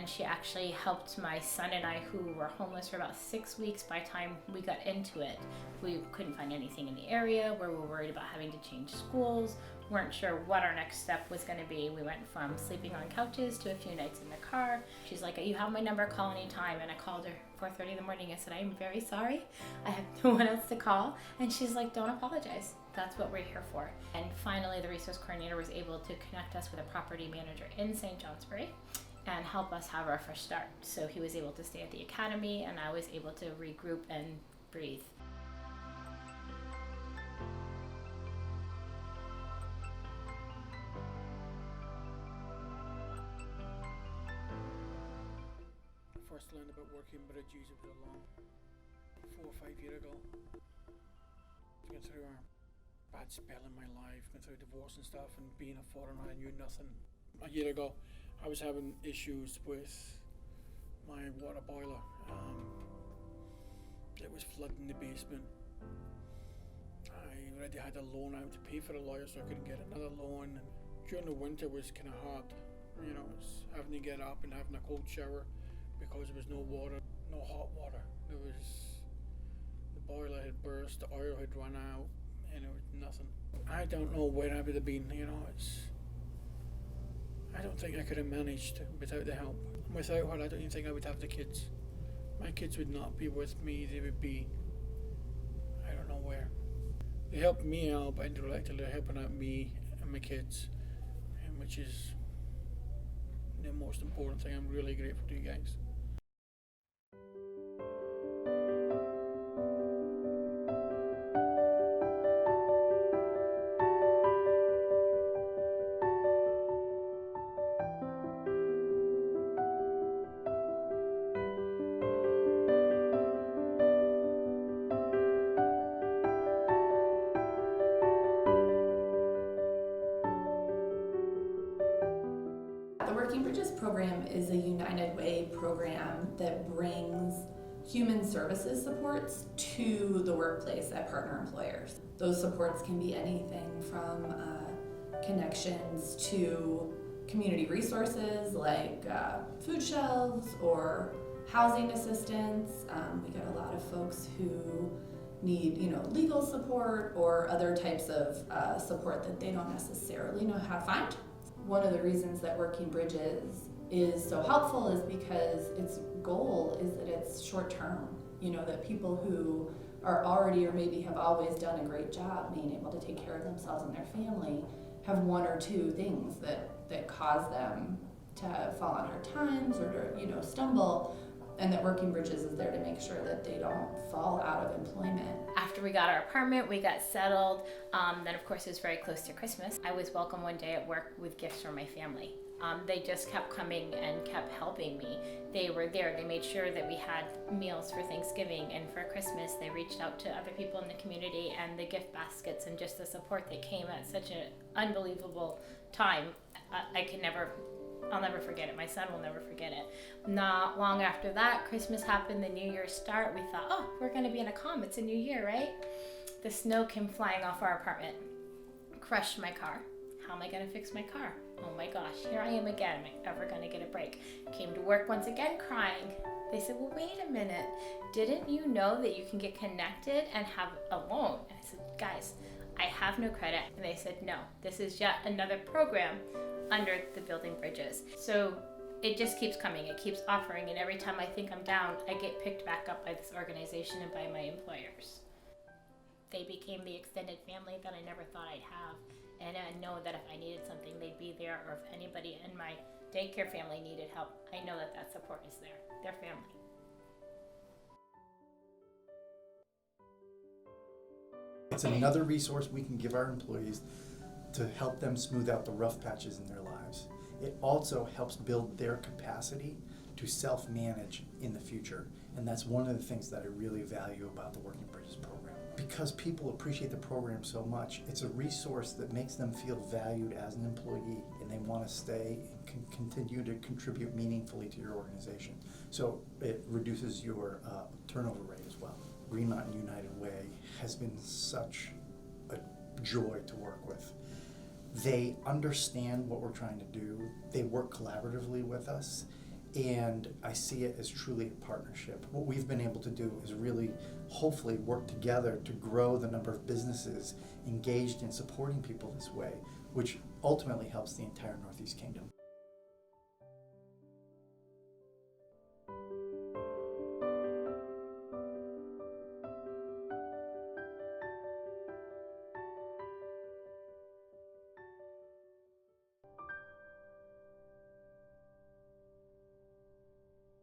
and she actually helped my son and I, who were homeless for about 6 weeks. By the time we got into it, we couldn't find anything in the area, where we were worried about having to change schools, weren't sure what our next step was going to be. We went from sleeping on couches to a few nights in the car. She's like, you have my number, call anytime. And I called her 4:30 in the morning. I said, I'm very sorry, I have no one else to call. And she's like, don't apologize, that's what we're here for. And finally, the resource coordinator was able to connect us with a property manager in St. Johnsbury and help us have our fresh start. So he was able to stay at the academy, and I was able to regroup and breathe. First learned about working bridges, it was a long 4 or 5 years ago. Going through a bad spell in my life, going through divorce and stuff, and being a foreigner, I knew nothing. A year ago, I was having issues with my water boiler. It was flooding the basement. I already had a loan out to pay for a lawyer, so I couldn't get another loan. And during the winter was kind of hard. You know, it's having to get up and having a cold shower because there was no water, no hot water. The boiler had burst, the oil had run out, and it was nothing. I don't know where I would have been, you know. I don't think I could have managed without the help. Without her, I don't even think I would have the kids. My kids would not be with me, they would be, I don't know where. They helped me out, but indirectly they're helping out me and my kids, and which is the most important thing. I'm really grateful to you guys. The Working Bridges program is a United Way program that brings human services supports to the workplace at partner employers. Those supports can be anything from connections to community resources like food shelves or housing assistance. We get a lot of folks who need, legal support or other types of support that they don't necessarily know how to find. One of the reasons that Working Bridges is so helpful is because its goal is that it's short term. That people who are already or maybe have always done a great job being able to take care of themselves and their family have one or two things that cause them to fall on hard times or to stumble, and that Working Bridges is there to make sure that they don't fall out of employment. After we got our apartment, we got settled. Then of course it was very close to Christmas. I was welcomed one day at work with gifts from my family. They just kept coming and kept helping me. They were there. They made sure that we had meals for Thanksgiving and for Christmas. They reached out to other people in the community, and the gift baskets and just the support that came at such an unbelievable time. I'll never forget it. My son will never forget it. Not long after that, Christmas happened, the New Year's start. We thought, oh, we're going to be in a calm. It's a new year, right? The snow came flying off our apartment, crushed my car. How am I going to fix my car? Oh my gosh, here I am again. Am I ever going to get a break? Came to work once again crying. They said, well, wait a minute. Didn't you know that you can get connected and have a loan? And I said, guys, I have no credit. And they said, no, this is yet another program under the Building Bridges. So it just keeps coming. It keeps offering. And every time I think I'm down, I get picked back up by this organization and by my employers. They became the extended family that I never thought I'd have. And I know that if I needed something, they'd be there, or if anybody in my daycare family needed help, I know that support is there. Their family. It's another resource we can give our employees to help them smooth out the rough patches in their lives. It also helps build their capacity to self-manage in the future. And that's one of the things that I really value about the Working Bridges program. Because people appreciate the program so much, it's a resource that makes them feel valued as an employee, and they want to stay and continue to contribute meaningfully to your organization. So it reduces your turnover rate as well. Greenmont United Way has been such a joy to work with. They understand what we're trying to do. They work collaboratively with us, And I see it as truly a partnership. What we've been able to do is really, hopefully, work together to grow the number of businesses engaged in supporting people this way, which ultimately helps the entire Northeast Kingdom.